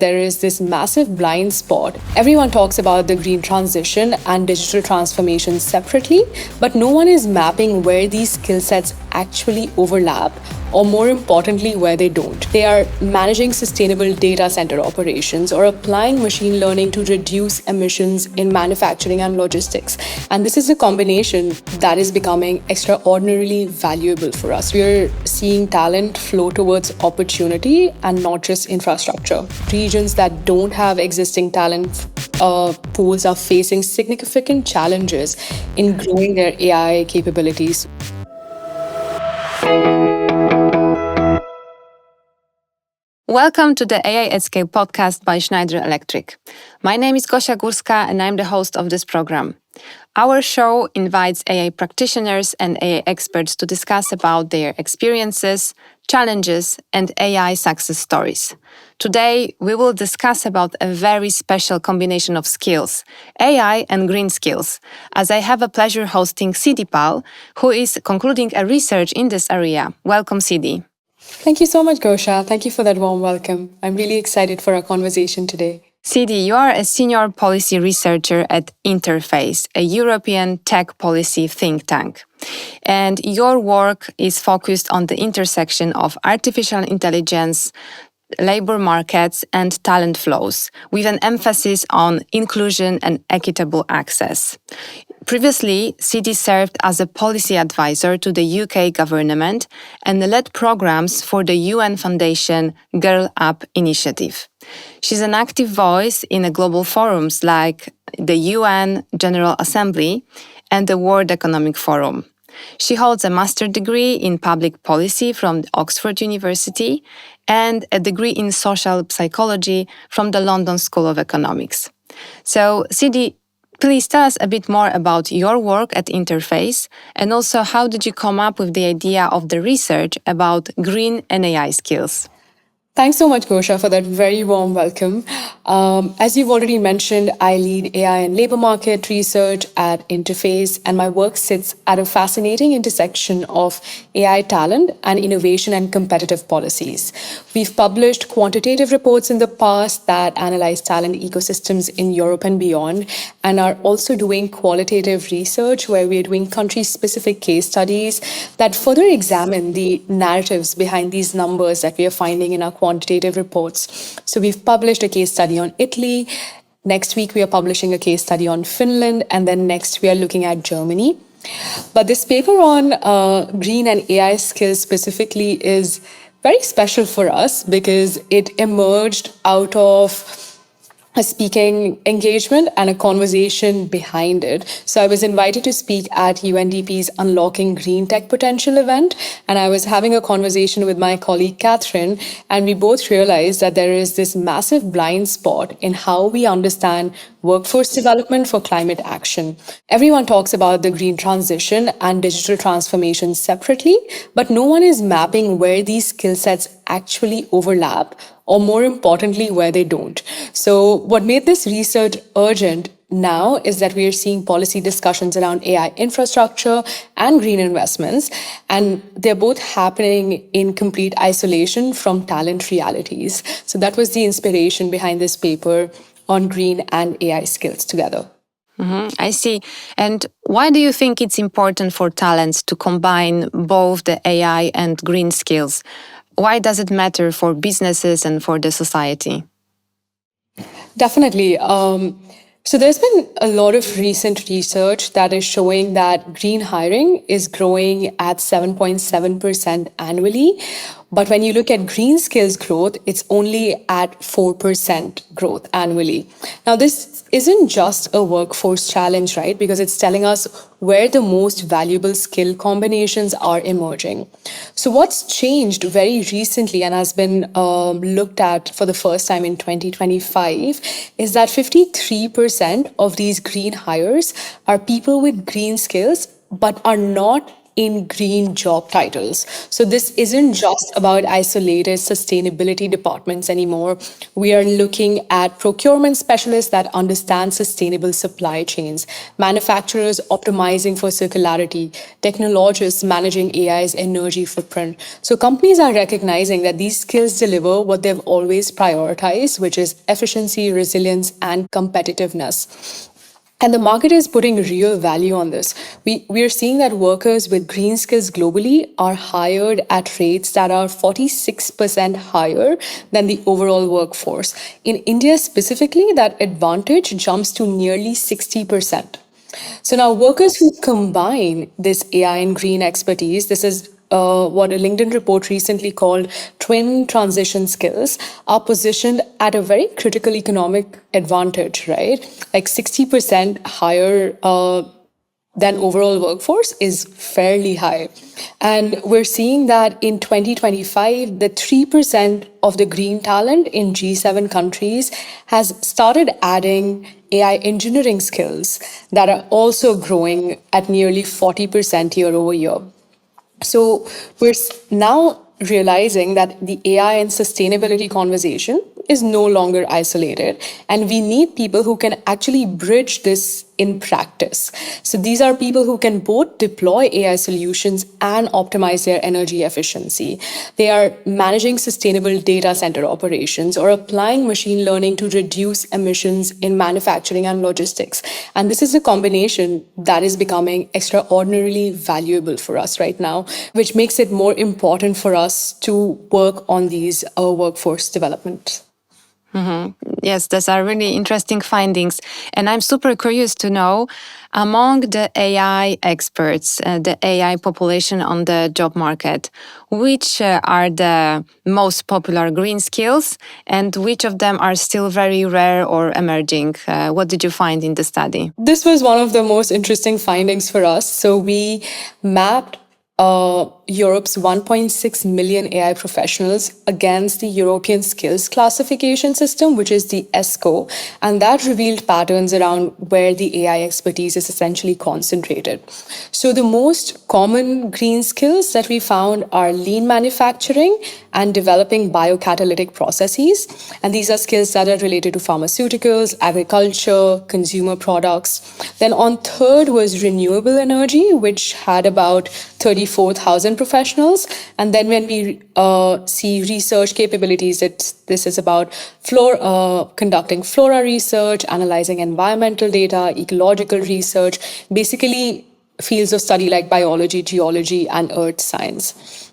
There is this massive blind spot. Everyone talks about the green transition and digital transformation separately, but no one is mapping where these skill sets actually overlap, or more importantly, where they don't. They are managing sustainable data center operations or applying machine learning to reduce emissions in manufacturing and logistics. And this is a combination that is becoming extraordinarily valuable for us. We're seeing talent flow towards opportunity and not just infrastructure. Regions that don't have existing talent pools are facing significant challenges in growing their AI capabilities. Welcome to the AI at Scale podcast by Schneider Electric. My name is Gosia Górska and I'm the host of this program. Our show invites AI practitioners and AI experts to discuss about their experiences, challenges, and AI success stories. Today, we will discuss about a very special combination of skills, AI and green skills, as I have a pleasure hosting Siddhi Pal, who is concluding a research in this area. Welcome, Siddhi. Thank you so much, Gosha. Thank you for that warm welcome. I'm really excited for our conversation today. Siddhi, you are a senior policy researcher at Interface, a European tech policy think tank. And your work is focused on the intersection of artificial intelligence, labor markets, and talent flows, with an emphasis on inclusion and equitable access. Previously, Siddhi served as a policy advisor to the UK government and led programs for the UN Foundation Girl Up initiative. She's an active voice in global forums like the UN General Assembly and the World Economic Forum. She holds a master's degree in public policy from Oxford University and a degree in social psychology from the London School of Economics. So, Siddhi, please tell us a bit more about your work at Interface and also how did you come up with the idea of the research about green and AI skills? Thanks so much, Gosha, for that very warm welcome. As you've already mentioned, I lead AI and labor market research at Interface, and my work sits at a fascinating intersection of AI talent and innovation and competitive policies. We've published quantitative reports in the past that analyze talent ecosystems in Europe and beyond, and are also doing qualitative research where we're doing country-specific case studies that further examine the narratives behind these numbers that we are finding in our quantitative reports. So we've published a case study on Italy. Next week, we are publishing a case study on Finland. And then next, we are looking at Germany. But this paper on green and AI skills specifically is very special for us because it emerged out of a speaking engagement and a conversation behind it. So I was invited to speak at UNDP's Unlocking Green Tech Potential event, and I was having a conversation with my colleague Catherine, and we both realized that there is this massive blind spot in how we understand workforce development for climate action. Everyone talks about the green transition and digital transformation separately, but no one is mapping where these skill sets actually overlap, or more importantly, where they don't. So what made this research urgent now is that we are seeing policy discussions around AI infrastructure and green investments, and they're both happening in complete isolation from talent realities. So that was the inspiration behind this paper on green and AI skills together. I see. And why do you think it's important for talents to combine both the AI and green skills? Why does it matter for businesses and for the society? Definitely. So there's been a lot of recent research that is showing that green hiring is growing at 7.7% annually. But when you look at green skills growth, it's only at 4% growth annually. Now, this isn't just a workforce challenge, right? Because it's telling us where the most valuable skill combinations are emerging. So what's changed very recently and has been looked at for the first time in 2025 is that 53% of these green hires are people with green skills, but are not in green job titles. So this isn't just about isolated sustainability departments anymore. We are looking at procurement specialists that understand sustainable supply chains, manufacturers optimizing for circularity, technologists managing AI's energy footprint. So companies are recognizing that these skills deliver what they've always prioritized, which is efficiency, resilience, and competitiveness. And the market is putting real value on this. We are seeing that workers with green skills globally are hired at rates that are 46% higher than the overall workforce. In India specifically, that advantage jumps to nearly 60%. So now workers who combine this AI and green expertise, this is what a LinkedIn report recently called twin transition skills, are positioned at a very critical economic advantage, right? Like 60% higher than overall workforce is fairly high. And we're seeing that in 2025, the 3% of the green talent in G7 countries has started adding AI engineering skills that are also growing at nearly 40% year over year. So we're now realizing that the AI and sustainability conversation is no longer isolated, and we need people who can actually bridge this in practice. So these are people who can both deploy AI solutions and optimize their energy efficiency. They are managing sustainable data center operations or applying machine learning to reduce emissions in manufacturing and logistics. And this is a combination that is becoming extraordinarily valuable for us right now, which makes it more important for us to work on these workforce development. Yes, those are really interesting findings. And I'm super curious to know, among the AI experts, the AI population on the job market, which are the most popular green skills and which of them are still very rare or emerging? What did you find in the study? This was one of the most interesting findings for us. So we mapped Europe's 1.6 million AI professionals against the European Skills Classification System, which is the ESCO, and that revealed patterns around where the AI expertise is essentially concentrated. So the most common green skills that we found are lean manufacturing and developing biocatalytic processes, and these are skills that are related to pharmaceuticals, agriculture, consumer products. Then on third was renewable energy, which had about 34,000 professionals. And then when we see research capabilities, this is about conducting flora research, analyzing environmental data, ecological research, basically fields of study like biology, geology, and earth science.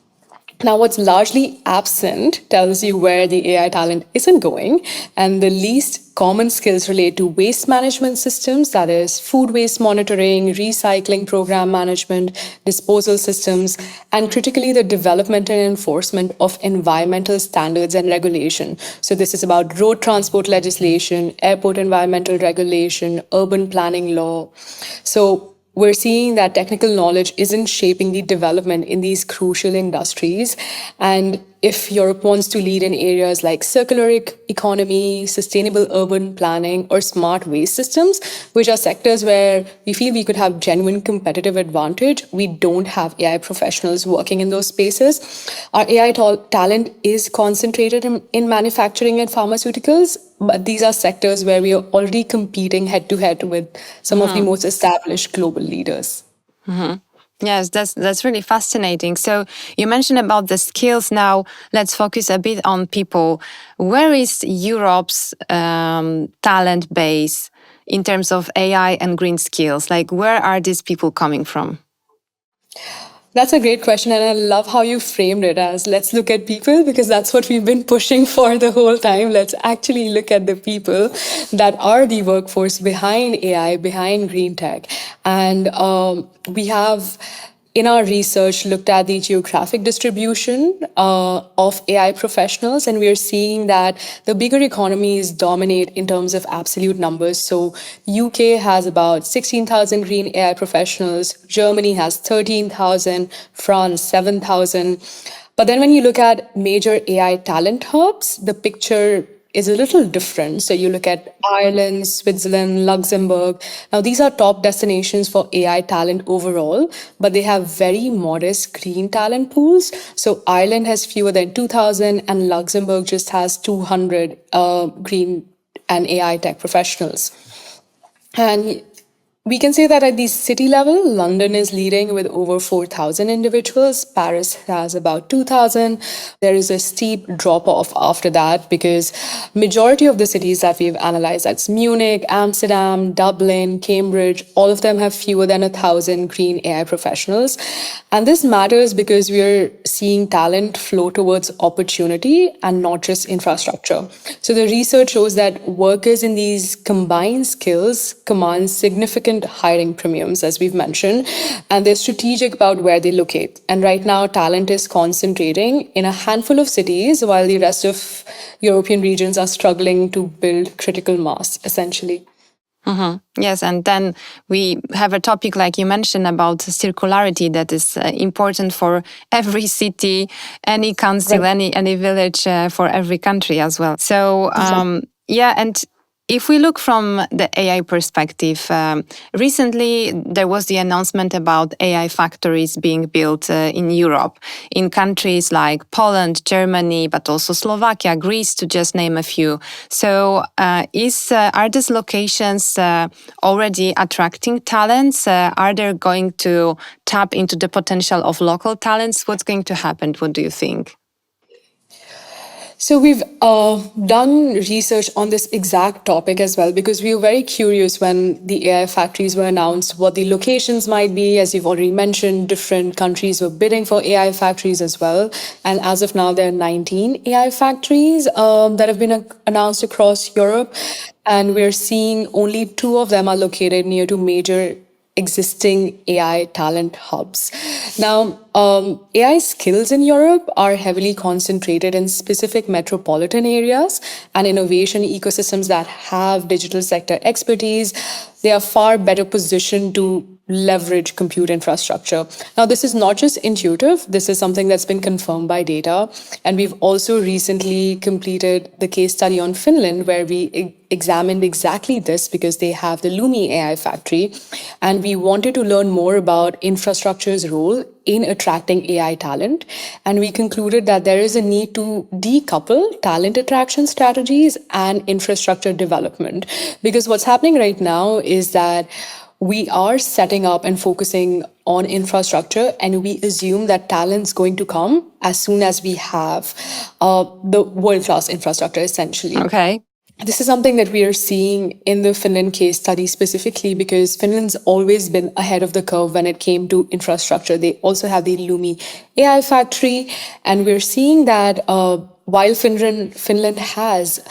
Now, what's largely absent tells you where the AI talent isn't going, and the least common skills relate to waste management systems, that is, food waste monitoring, recycling program management, disposal systems, and critically, the development and enforcement of environmental standards and regulation. So, this is about road transport legislation, airport environmental regulation, urban planning law. So, we're seeing that technical knowledge isn't shaping the development in these crucial industries. And if Europe wants to lead in areas like circular economy, sustainable urban planning, or smart waste systems, which are sectors where we feel we could have genuine competitive advantage, we don't have AI professionals working in those spaces. Our AI talent is concentrated in manufacturing and pharmaceuticals, but these are sectors where we are already competing head to head with some of the most established global leaders. Yes, that's really fascinating. So you mentioned about the skills. Now let's focus a bit on people. Where is Europe's talent base in terms of AI and green skills? Like, where are these people coming from? That's a great question. And I love how you framed it as let's look at people, because that's what we've been pushing for the whole time. Let's actually look at the people that are the workforce behind AI, behind green tech. And we have in our research looked at the geographic distribution of AI professionals, and we are seeing that the bigger economies dominate in terms of absolute numbers. So UK has about 16,000 green AI professionals, Germany has 13,000, France 7,000. But then when you look at major AI talent hubs, the picture is a little different. So you look at Ireland, Switzerland, Luxembourg. Now, these are top destinations for AI talent overall, but they have very modest green talent pools. So Ireland has fewer than 2,000, and Luxembourg just has 200 green and AI tech professionals. And we can say that at the city level, London is leading with over 4,000 individuals. Paris has about 2,000. There is a steep drop off after that because majority of the cities that we've analyzed, that's Munich, Amsterdam, Dublin, Cambridge, all of them have fewer than 1,000 green AI professionals. And this matters because we're seeing talent flow towards opportunity and not just infrastructure. So the research shows that workers in these combined skills command significant hiring premiums, as we've mentioned, and they're strategic about where they locate. And right now, talent is concentrating in a handful of cities while the rest of European regions are struggling to build critical mass, essentially. Yes, and then we have a topic like you mentioned about circularity that is important for every city, any council, Right. any village, for every country as well. So yeah, and if we look from the AI perspective, recently there was the announcement about AI factories being built in Europe, in countries like Poland, Germany, but also Slovakia, Greece, to just name a few. So, are these locations already attracting talents? Are they going to tap into the potential of local talents? What's going to happen? What do you think? So we've done research on this exact topic as well because we were very curious when the AI factories were announced what the locations might be. As you've already mentioned, different countries were bidding for AI factories as well. And as of now, there are 19 AI factories that have been announced across Europe. And we're seeing only two of them are located near to major existing AI talent hubs. Now, AI skills in Europe are heavily concentrated in specific metropolitan areas and innovation ecosystems that have digital sector expertise. They are far better positioned to leverage compute infrastructure. Now, this is not just intuitive, this is something that's been confirmed by data. And we've also recently completed the case study on Finland, where we examined exactly this because they have the Lumi AI factory. And we wanted to learn more about infrastructure's role in attracting AI talent. And we concluded that there is a need to decouple talent attraction strategies and infrastructure development. Because what's happening right now is that we are setting up and focusing on infrastructure, and we assume that talent's going to come as soon as we have the world-class infrastructure, essentially. Okay. This is something that we are seeing in the Finland case study specifically because Finland's always been ahead of the curve when it came to infrastructure. They also have the Lumi AI factory, and we're seeing that while Finland has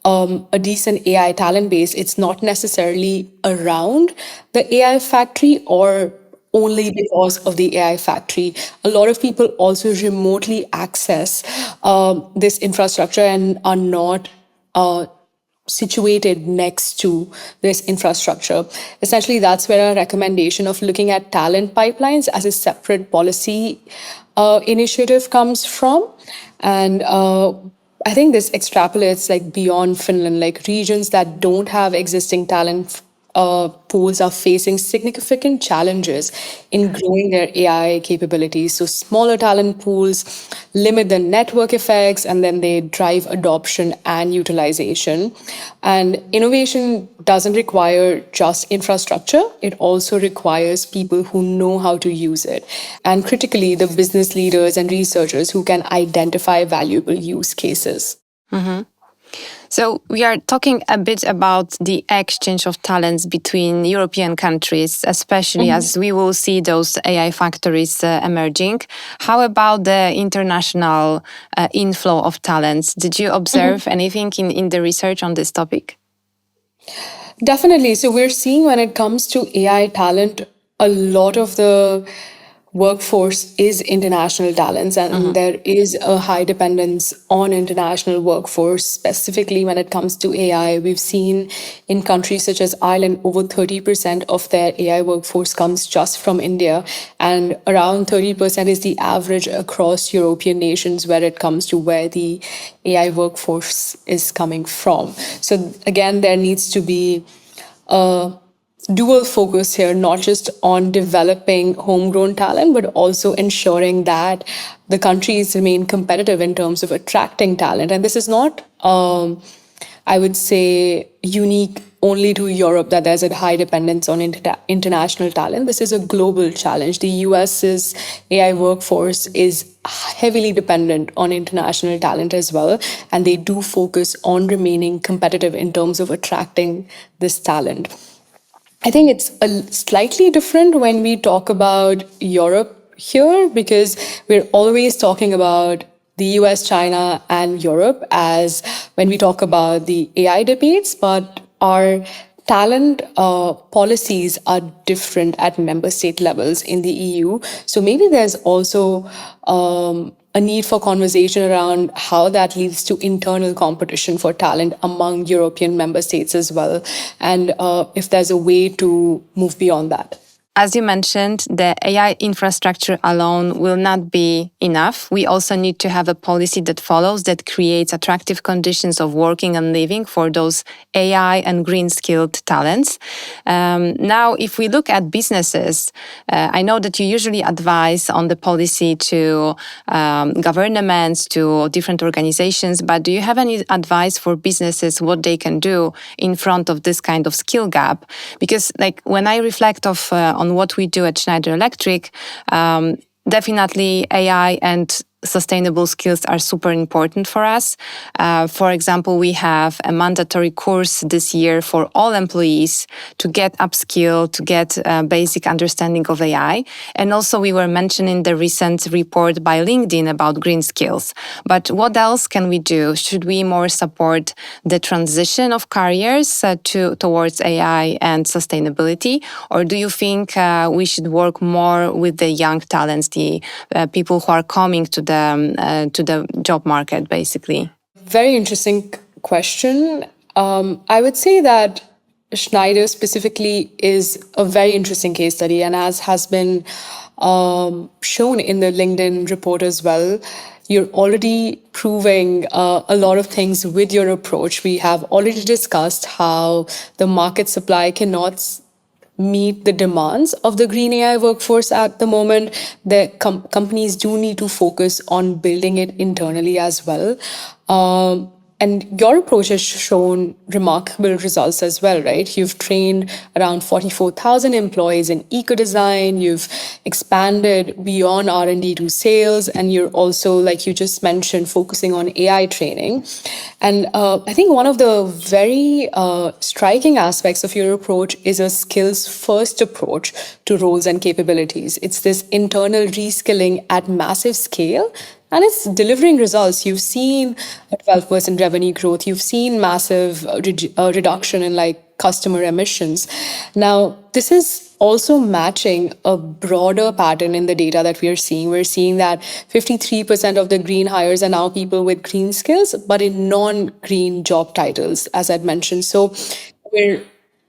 a decent AI talent base, it's not necessarily around the AI factory or only because of the AI factory. A lot of people also remotely access this infrastructure and are not situated next to this infrastructure. Essentially, that's where our recommendation of looking at talent pipelines as a separate policy initiative comes from. And I think this extrapolates like beyond Finland, like regions that don't have existing talent pools are facing significant challenges in growing their AI capabilities. So smaller talent pools limit the network effects and then they drive adoption and utilization. And innovation doesn't require just infrastructure, it also requires people who know how to use it. And critically, the business leaders and researchers who can identify valuable use cases. So we are talking a bit about the exchange of talents between European countries, especially as we will see those AI factories emerging. How about the international inflow of talents? Did you observe anything in the research on this topic? Definitely. So we're seeing when it comes to AI talent, a lot of the workforce is international talents, and there is a high dependence on international workforce, specifically when it comes to AI. We've seen in countries such as Ireland, over 30% of their AI workforce comes just from India, and around 30% is the average across European nations where it comes to where the AI workforce is coming from. So again, there needs to be a dual focus here, not just on developing homegrown talent, but also ensuring that the countries remain competitive in terms of attracting talent. And this is not, I would say, unique only to Europe, that there's a high dependence on international talent. This is a global challenge. The US's AI workforce is heavily dependent on international talent as well, and they do focus on remaining competitive in terms of attracting this talent. I think it's slightly different when we talk about Europe here, because we're always talking about the US, China, and Europe as when we talk about the AI debates, but our talent policies are different at member state levels in the EU. So maybe there's also a need for conversation around how that leads to internal competition for talent among European member states as well, and if there's a way to move beyond that. As you mentioned, the AI infrastructure alone will not be enough. We also need to have a policy that follows, that creates attractive conditions of working and living for those AI and green skilled talents. Now, if we look at businesses, I know that you usually advise on the policy to governments, to different organizations, but do you have any advice for businesses what they can do in front of this kind of skill gap? Because like when I reflect on what we do at Schneider Electric, definitely AI and sustainable skills are super important for us. For example, we have a mandatory course this year for all employees to get upskilled, to get a basic understanding of AI. And also we were mentioning the recent report by LinkedIn about green skills. But what else can we do? Should we more support the transition of careers towards AI and sustainability? Or do you think we should work more with the young talents, the people who are coming to the job market, basically? Very interesting question. I would say that Schneider specifically is a very interesting case study, and as has been shown in the LinkedIn report as well, you're already proving a lot of things with your approach. We have already discussed how the market supply cannot meet the demands of the green AI workforce at the moment. The companies do need to focus on building it internally as well. And your approach has shown remarkable results as well, right? You've trained around 44,000 employees in eco-design. You've expanded beyond R&D to sales. And you're also, like you just mentioned, focusing on AI training. And I think one of the very striking aspects of your approach is a skills-first approach to roles and capabilities. It's this internal reskilling at massive scale, and it's delivering results. You've seen a 12% revenue growth. You've seen massive reduction in like customer emissions. Now, this is also matching a broader pattern in the data that we are seeing. We're seeing that 53% of the green hires are now people with green skills, but in non-green job titles, as I'd mentioned. So we're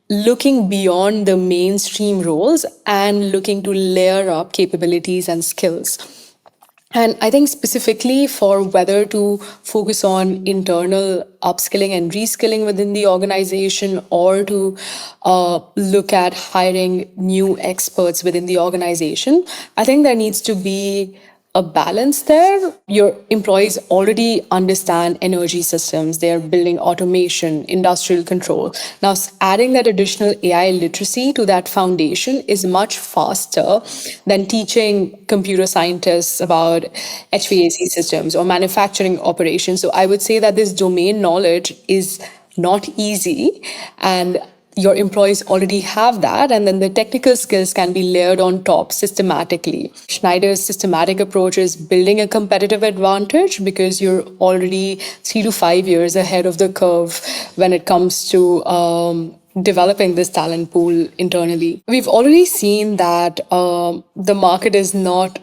looking beyond the mainstream roles and looking to layer up capabilities and skills. And I think specifically for whether to focus on internal upskilling and reskilling within the organization, or to look at hiring new experts within the organization, I think there needs to be a balance there. Your employees already understand energy systems. They're building automation, industrial control. Now, adding that additional AI literacy to that foundation is much faster than teaching computer scientists about HVAC systems or manufacturing operations. So I would say that this domain knowledge is not easy, and your employees already have that, and then the technical skills can be layered on top systematically. Schneider's systematic approach is building a competitive advantage because you're already 3 to 5 years ahead of the curve when it comes to developing this talent pool internally. We've already seen that the market is not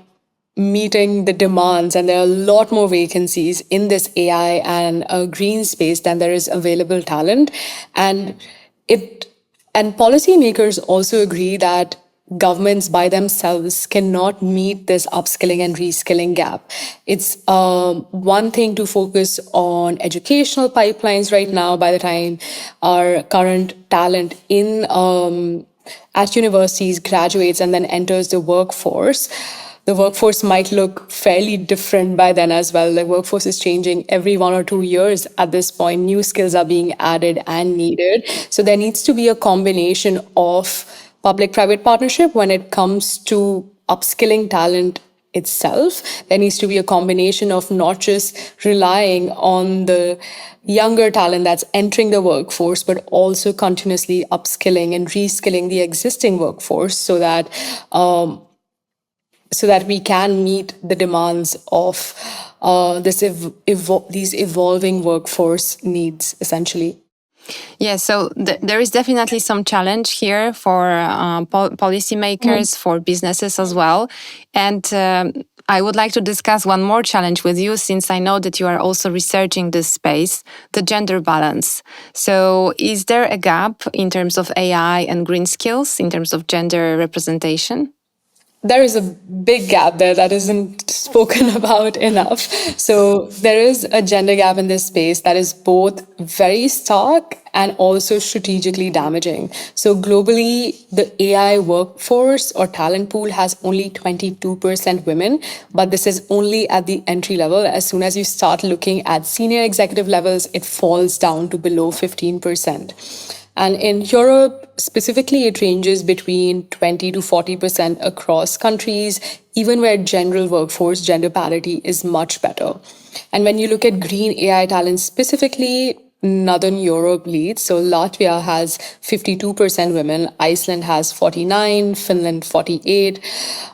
meeting the demands, and there are a lot more vacancies in this AI and green space than there is available talent. And it and policymakers also agree that governments by themselves cannot meet this upskilling and reskilling gap. It's one thing to focus on educational pipelines right now. By the time our current talent in at universities graduates and then enters the workforce might look fairly different by then as well. The workforce is changing every 1 or 2 years at this point. New skills are being added and needed. So there needs to be a combination of public private partnership when it comes to upskilling talent itself. There needs to be a combination of not just relying on the younger talent that's entering the workforce, but also continuously upskilling and reskilling the existing workforce so that we can meet the demands of these evolving workforce needs, essentially. Yeah, so there is definitely some challenge here for policymakers, for businesses as well. And I would like to discuss one more challenge with you, since I know that you are also researching this space, the gender balance. So is there a gap in terms of AI and green skills, in terms of gender representation? There is a big gap there that isn't spoken about enough. So there is a gender gap in this space that is both very stark and also strategically damaging. So globally, the AI workforce or talent pool has only 22% women, but this is only at the entry level. As soon as you start looking at senior executive levels, it falls down to below 15%. And in Europe, specifically, it ranges between 20 to 40% across countries, even where general workforce gender parity is much better. And when you look at green AI talent specifically, Northern Europe leads. So Latvia has 52% women, Iceland has 49, Finland 48.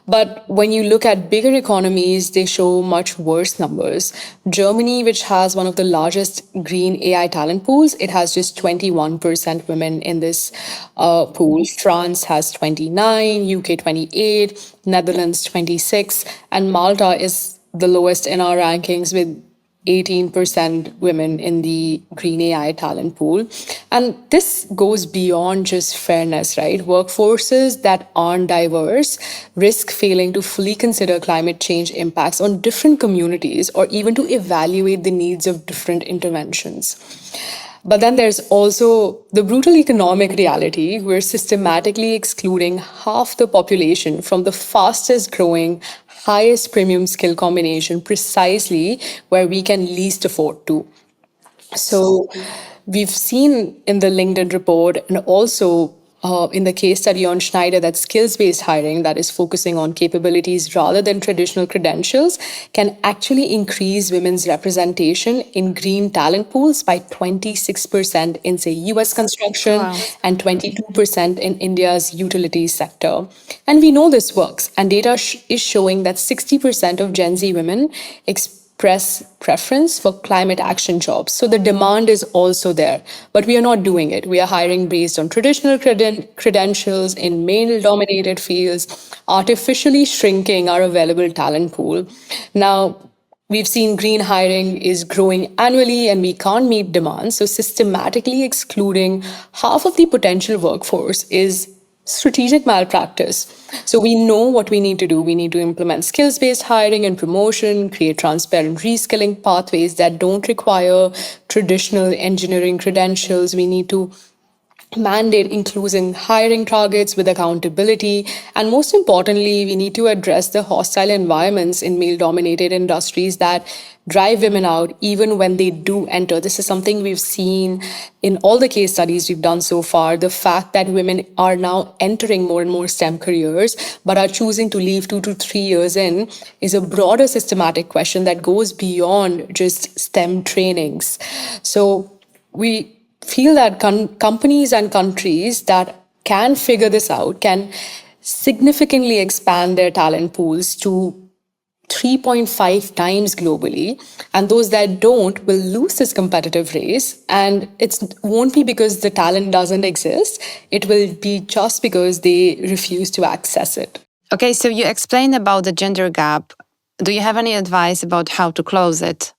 But when you look at bigger economies, they show much worse numbers. Germany, which has one of the largest green AI talent pools, it has just 21% women in this pool. France has 29, UK 28, Netherlands 26, and Malta is the lowest in our rankings with 18% women in the green AI talent pool. And this goes beyond just fairness, right? Workforces that aren't diverse risk failing to fully consider climate change impacts on different communities or even to evaluate the needs of different interventions. But then there's also the brutal economic reality. We're systematically excluding half the population from the fastest growing, highest premium skill combination precisely where we can least afford to. So we've seen in the LinkedIn report and also in the case study on Schneider that skills-based hiring that is focusing on capabilities rather than traditional credentials can actually increase women's representation in green talent pools by 26% in, say, US construction Wow. and 22% in India's utilities sector. And we know this works, and data is showing that 60% of Gen Z women express preference for climate action jobs. So the demand is also there, but we are not doing it. We are hiring based on traditional credentials in male dominated fields, artificially shrinking our available talent pool. Now, we've seen green hiring is growing annually and we can't meet demand. So systematically excluding half of the potential workforce is strategic malpractice. So we know what we need to do. We need to implement skills-based hiring and promotion, create transparent reskilling pathways that don't require traditional engineering credentials. We need to mandate inclusive hiring targets with accountability. And most importantly, we need to address the hostile environments in male dominated industries that drive women out even when they do enter. This is something we've seen in all the case studies we've done so far. The fact that women are now entering more and more STEM careers, but are choosing to leave 2 to 3 years in is a broader systematic question that goes beyond just STEM trainings. So we feel that companies and countries that can figure this out can significantly expand their talent pools to 3.5 times globally, and those that don't will lose this competitive race. And it won't be because the talent doesn't exist, it will be just because they refuse to access it. Okay, so you explained about the gender gap. Do you have any advice about how to close it?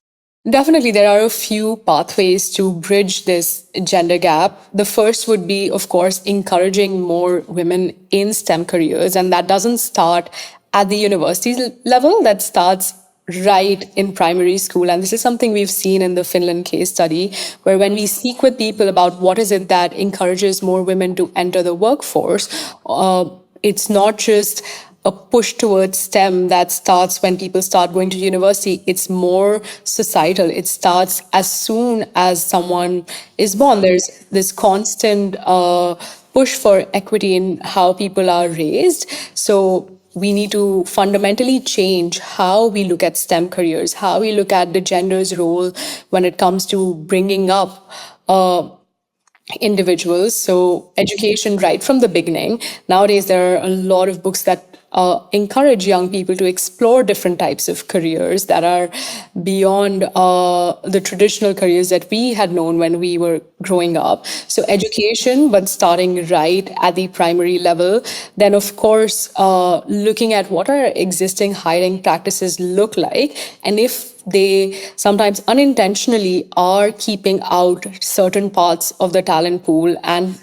Definitely, there are a few pathways to bridge this gender gap. The first would be, of course, encouraging more women in STEM careers. And that doesn't start at the university level, that starts right in primary school. And this is something we've seen in the Finland case study, where when we speak with people about what is it that encourages more women to enter the workforce, it's not just a push towards STEM that starts when people start going to university. It's more societal. It starts as soon as someone is born. There's this constant push for equity in how people are raised. So we need to fundamentally change how we look at STEM careers, how we look at the gender's role when it comes to bringing up individuals. So education right from the beginning. Nowadays, there are a lot of books that encourage young people to explore different types of careers that are beyond the traditional careers that we had known when we were growing up. So education, but starting right at the primary level. Then, of course, looking at what our existing hiring practices look like, and if they sometimes unintentionally are keeping out certain parts of the talent pool and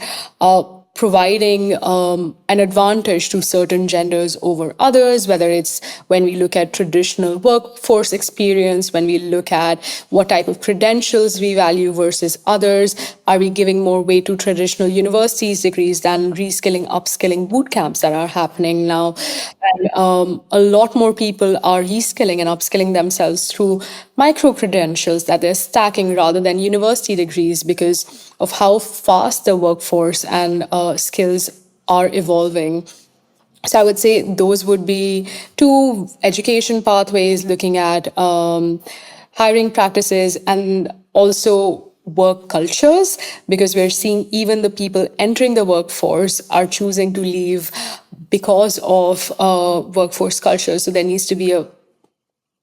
providing an advantage to certain genders over others, whether it's when we look at traditional workforce experience, when we look at what type of credentials we value versus others. Are we giving more weight to traditional universities degrees than reskilling, upskilling boot camps that are happening now? And a lot more people are reskilling and upskilling themselves through micro credentials that they're stacking rather than university degrees because of how fast the workforce and skills are evolving. So I would say those would be two education pathways, looking at hiring practices and also work cultures, because we're seeing even the people entering the workforce are choosing to leave because of workforce culture. So there needs to be a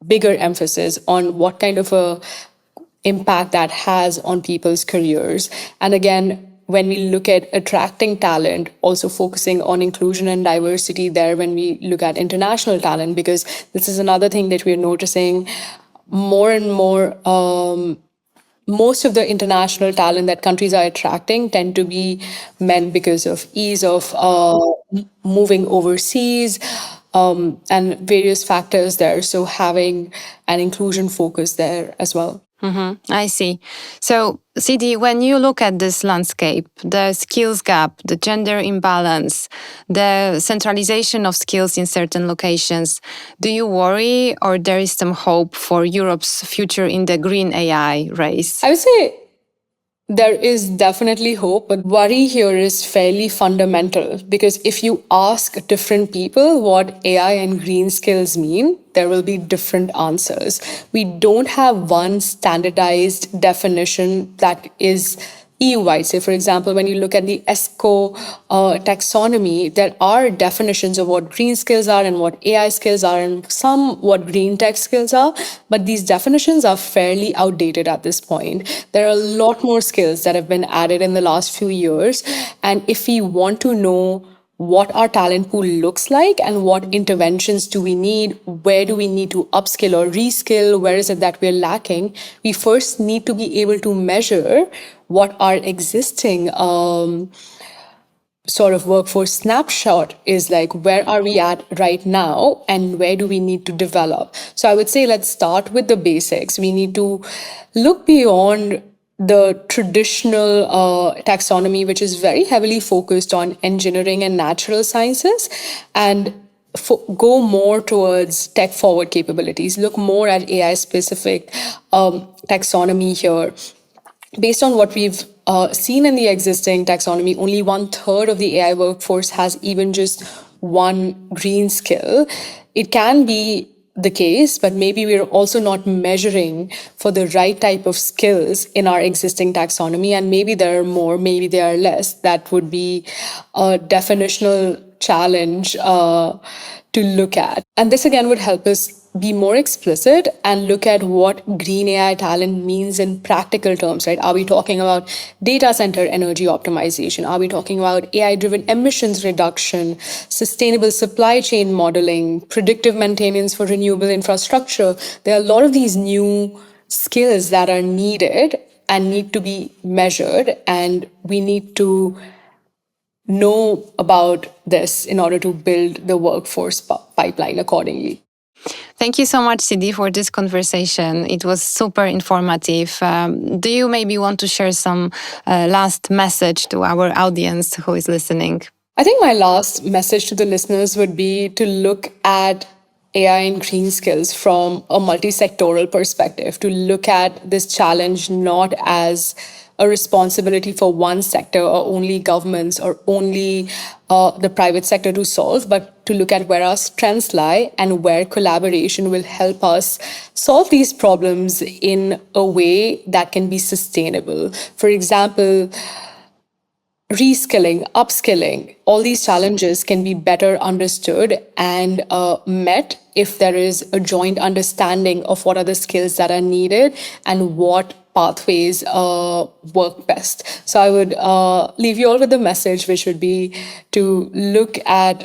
bigger emphasis on what kind of a impact that has on people's careers. And again, when we look at attracting talent, also focusing on inclusion and diversity there when we look at international talent, because this is another thing that we're noticing more and more. Most of the international talent that countries are attracting tend to be men because of ease of moving overseas, and various factors there. So having an inclusion focus there as well. I see. So, Siddhi, when you look at this landscape, the skills gap, the gender imbalance, the centralization of skills in certain locations, do you worry or there is some hope for Europe's future in the green AI race? I would say there is definitely hope, but worry here is fairly fundamental, because if you ask different people what AI and green skills mean, there will be different answers. We don't have one standardized definition that is EU-wide. Say, for example, when you look at the ESCO taxonomy, there are definitions of what green skills are and what AI skills are, and some what green tech skills are. But these definitions are fairly outdated at this point. There are a lot more skills that have been added in the last few years. And if we want to know what our talent pool looks like and what interventions do we need, where do we need to upskill or reskill, where is it that we're lacking, we first need to be able to measure what our existing sort of workforce snapshot is like. Where are we at right now and where do we need to develop? So I would say let's start with the basics. We need to look beyond the traditional taxonomy, which is very heavily focused on engineering and natural sciences, and go more towards tech forward capabilities, look more at AI specific taxonomy here. Based on what we've seen in the existing taxonomy, only 1/3 of the AI workforce has even just one green skill. It can be the case, but maybe we're also not measuring for the right type of skills in our existing taxonomy. And maybe there are more, maybe there are less. That would be a definitional challenge to look at. And this again would help us be more explicit and look at what green AI talent means in practical terms, right? Are we talking about data center energy optimization? Are we talking about AI driven emissions reduction, sustainable supply chain modeling, predictive maintenance for renewable infrastructure? There are a lot of these new skills that are needed and need to be measured, and we need to know about this in order to build the workforce pipeline accordingly. Thank you so much, Siddhi, for this conversation. It was super informative. Do you maybe want to share some last message to our audience who is listening? I think my last message to the listeners would be to look at AI and green skills from a multi-sectoral perspective, to look at this challenge not as a responsibility for one sector or only governments or only the private sector to solve, but to look at where our strengths lie and where collaboration will help us solve these problems in a way that can be sustainable. For example, reskilling, upskilling, all these challenges can be better understood and met if there is a joint understanding of what are the skills that are needed and what pathways work best. So I would leave you all with the message, which would be to look at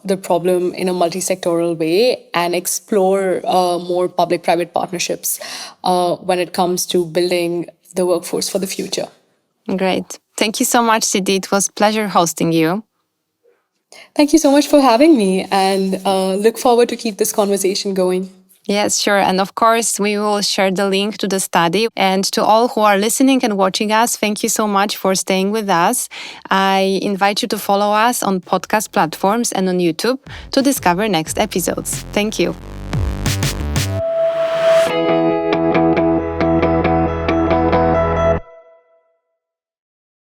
the problem in a multi-sectoral way and explore more public-private partnerships when it comes to building the workforce for the future. Great. Thank you so much, Siddhi. It was a pleasure hosting you. Thank you so much for having me, and look forward to keep this conversation going. Yes, sure. And of course, we will share the link to the study. And to all who are listening and watching us, thank you so much for staying with us. I invite you to follow us on podcast platforms and on YouTube to discover next episodes. Thank you.